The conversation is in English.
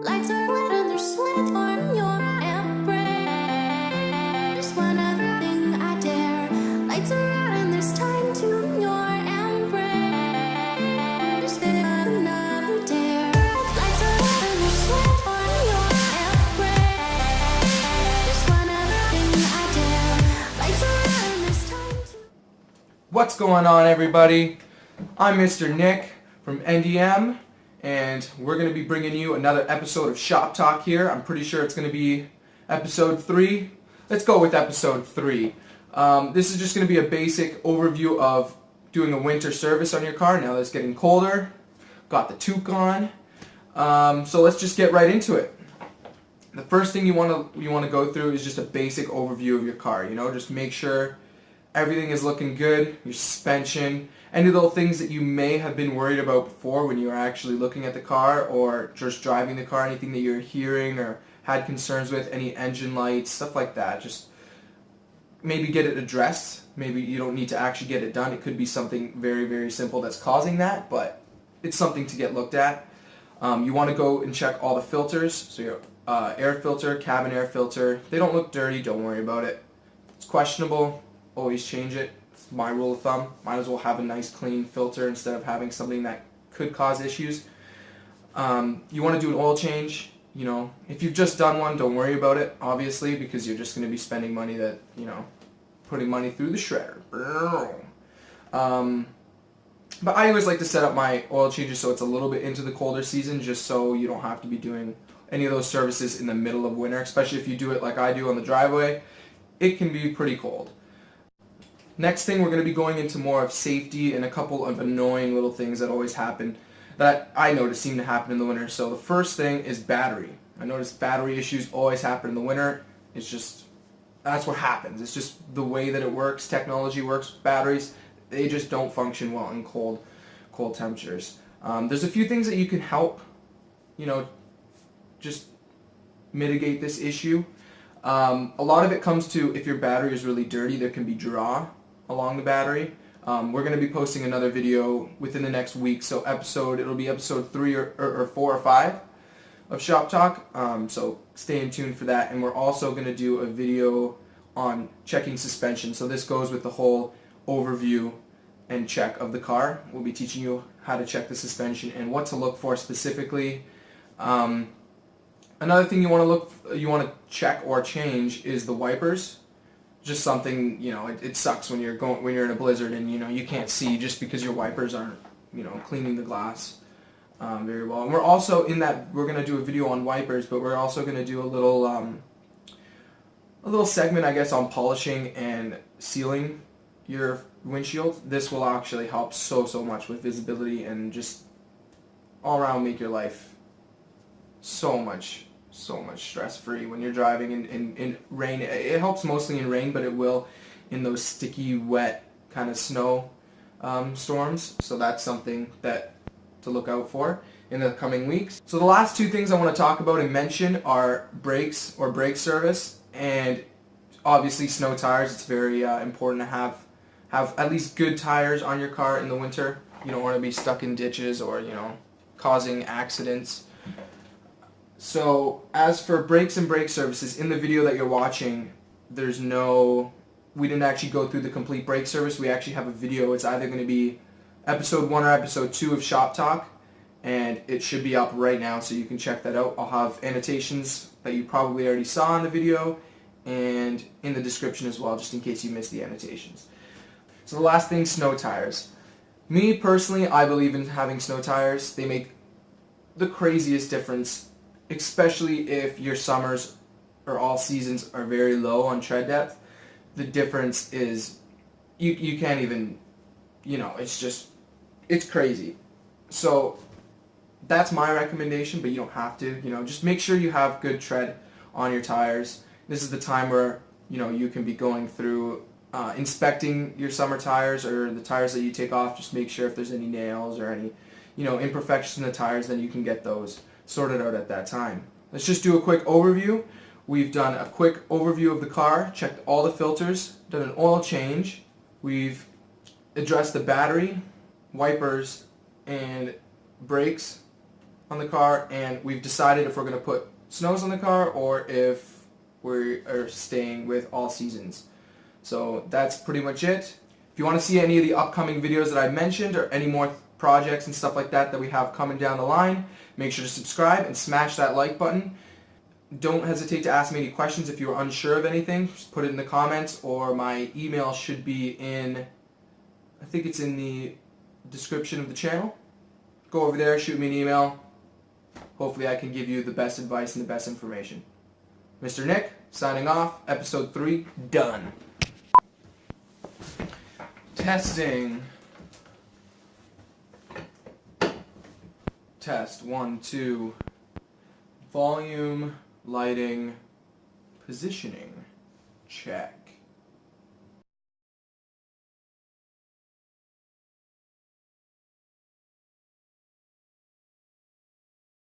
Lights are lit and there's sweat on your embrace. Just one other thing I dare. Lights are out and there's time to your embrace. Just another dare. Lights are lit and there's sweat on your embrace. Just one other thing I dare. Lights are out and there's time to. What's going on, everybody? I'm Mr. Nick from NDM, and we're going to be bringing you another episode of Shop Talk here. I'm pretty sure it's going to be episode 3. Let's go with episode 3. This is just going to be a basic overview of doing a winter service on your car now that it's getting colder. Got the toque on. So let's just get right into it. The first thing you want to go through is just a basic overview of your car. Just make sure everything is looking good, your suspension, any little things that you may have been worried about before when you were actually looking at the car or just driving the car, anything that you're hearing or had concerns with, any engine lights, stuff like that. Just maybe get it addressed. Maybe you don't need to actually get it done. It could be something very, very simple that's causing that, but it's something to get looked at. You want to go and check all the filters, so your air filter, cabin air filter. They don't look dirty, don't worry about it. It's questionable, always change it. It's my rule of thumb. Might as well have a nice clean filter instead of having something that could cause issues. You want to do an oil change. If you've just done one, don't worry about it, obviously, because you're just going to be spending money that, putting money through the shredder. But I always like to set up my oil changes so it's a little bit into the colder season, just so you don't have to be doing any of those services in the middle of winter, especially if you do it like I do on the driveway. It can be pretty cold. Next thing, we're going to be going into more of safety and a couple of annoying little things that always happen that I notice seem to happen in the winter. So the first thing is battery. I notice battery issues always happen in the winter. That's what happens. It's just the way that it works. Technology works with batteries. They just don't function well in cold temperatures. There's a few things that you can help, just mitigate this issue. A lot of it comes to if your battery is really dirty, there can be draw along the battery. We're going to be posting another video within the next week, so it'll be episode 3 or 4 or 5 of Shop Talk, so stay tuned for that. And we're also going to do a video on checking suspension, so this goes with the whole overview and check of the car. We'll be teaching you how to check the suspension and what to look for specifically. Another thing you want to check or change is the wipers. Just something, it sucks when you're in a blizzard and you can't see just because your wipers aren't cleaning the glass very well. And we're also we're going to do a video on wipers, but we're also going to do a little segment, I guess, on polishing and sealing your windshield. This will actually help so much with visibility and just all around make your life so much stress-free when you're driving in rain. It helps mostly in rain, but it will in those sticky, wet kind of snow storms. So that's something to look out for in the coming weeks. So the last 2 things I want to talk about and mention are brakes or brake service, and obviously snow tires. It's very important to have at least good tires on your car in the winter. You don't want to be stuck in ditches or causing accidents. So as for brakes and brake services, in the video that you're watching, we didn't actually go through the complete brake service. We actually have a video. It's either going to be episode 1 or episode 2 of Shop Talk, and it should be up right now, so you can check that out. I'll have annotations that you probably already saw in the video and in the description as well, just in case you missed the annotations. So the last thing, snow tires. Me personally, I believe in having snow tires. They make the craziest difference, especially if your summers or all seasons are very low on tread depth. The difference is you can't even, it's crazy. So that's my recommendation, but you don't have to. Just make sure you have good tread on your tires. This is the time where you can be going through inspecting your summer tires or the tires that you take off. Just make sure if there's any nails or any imperfections in the tires, then you can get those sorted out at that time. Let's just do a quick overview. We've done a quick overview of the car, checked all the filters, done an oil change. We've addressed the battery, wipers, and brakes. on the car, and we've decided if we're going to put snows on the car or if we are staying with all seasons. So that's pretty much it. If you want to see any of the upcoming videos that I mentioned or any more projects and stuff like that that we have coming down the line, make sure to subscribe and smash that like button. Don't hesitate to ask me any questions if you're unsure of anything. Just put it in the comments, or my email should be in, I think it's in the description of the channel. Go over there, shoot me an email. Hopefully I can give you the best advice and the best information. Mr. Nick, signing off. Episode 3, done. Testing. Test 1, 2. Volume, lighting, positioning. Check.